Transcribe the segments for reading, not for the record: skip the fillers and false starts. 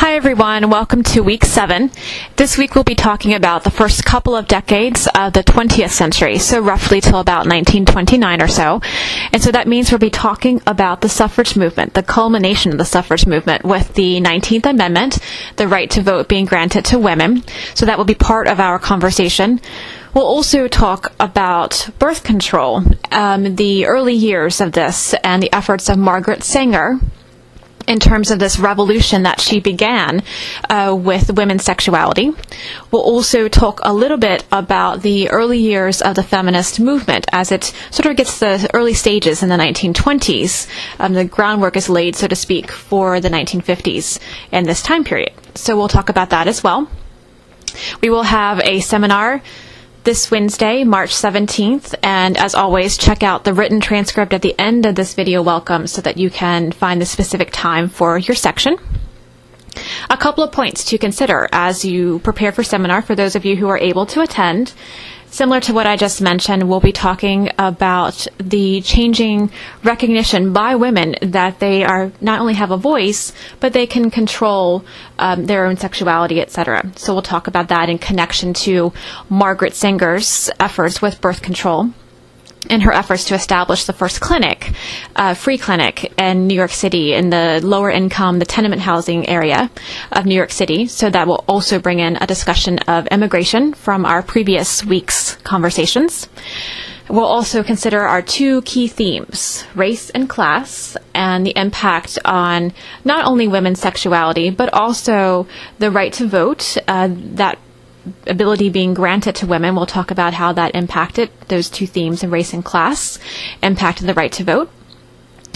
Hi everyone, welcome to week 7. This week we'll be talking about the first couple of decades of the 20th century, so roughly till about 1929 or so. And so that means we'll be talking about the suffrage movement, the culmination of the suffrage movement with the 19th Amendment, the right to vote being granted to women. So that will be part of our conversation. We'll also talk about birth control, the early years of this, and the efforts of Margaret Sanger in terms of this revolution that she began with women's sexuality. We'll also talk a little bit about the early years of the feminist movement as it sort of gets the early stages in the 1920s. The groundwork is laid, so to speak, for the 1950s in this time period. So we'll talk about that as well. We will have a seminar this Wednesday, March 17th, and as always, check out the written transcript at the end of this video welcome so that you can find the specific time for your section. A couple of points to consider as you prepare for seminar for those of you who are able to attend. Similar to what I just mentioned, we'll be talking about the changing recognition by women that they are not only have a voice, but they can control their own sexuality, etc. So we'll talk about that in connection to Margaret Sanger's efforts with birth control and her efforts to establish the first clinic, free clinic in New York City in the lower income, the tenement housing area of New York City. So that will also bring in a discussion of immigration from our previous week's conversations. We'll also consider our two key themes, race and class, and the impact on not only women's sexuality, but also the right to vote, that ability being granted to women. We'll talk about how that impacted those two themes in race and class, impacted the right to vote.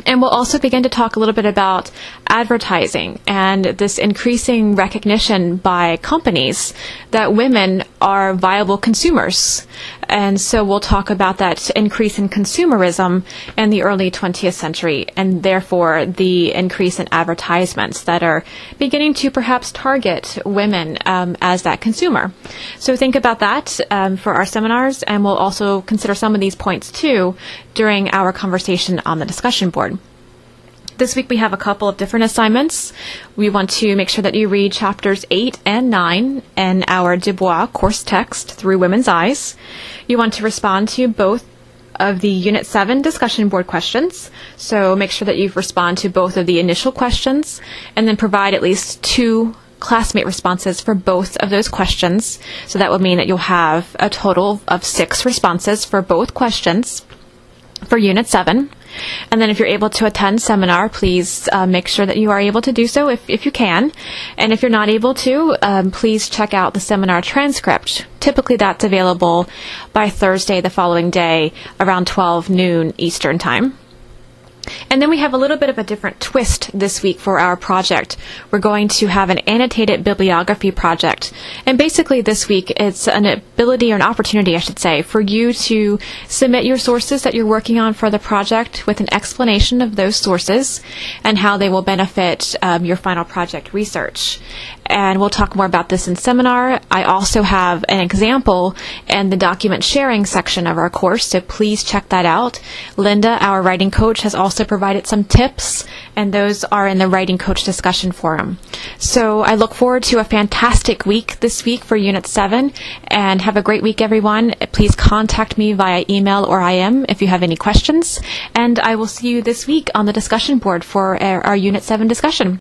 And we'll also begin to talk a little bit about advertising and this increasing recognition by companies that women are viable consumers. And so we'll talk about that increase in consumerism in the early 20th century, and therefore the increase in advertisements that are beginning to perhaps target women as that consumer. So think about that for our seminars, and we'll also consider some of these points too during our conversation on the discussion board. This week we have a couple of different assignments. We want to make sure that you read chapters 8 and 9 in our Dubois course text through women's eyes. You want to respond to both of the Unit 7 discussion board questions. So make sure that you respond to both of the initial questions and then provide at least 2 classmate responses for both of those questions. So that would mean that you'll have a total of 6 responses for both questions for Unit 7. And then if you're able to attend seminar, please make sure that you are able to do so if you can. And if you're not able to, please check out the seminar transcript. Typically that's available by Thursday the following day around 12 noon Eastern Time. And then we have a little bit of a different twist this week for our project. We're going to have an annotated bibliography project. And basically this week it's an ability or an opportunity, I should say, for you to submit your sources that you're working on for the project with an explanation of those sources and how they will benefit your final project research. And we'll talk more about this in seminar. I also have an example in the document sharing section of our course, so please check that out. Linda, our writing coach, has also provided some tips, and those are in the Writing Coach discussion forum. So I look forward to a fantastic week this week for Unit 7, and have a great week, everyone. Please contact me via email or IM if you have any questions, and I will see you this week on the discussion board for our Unit 7 discussion.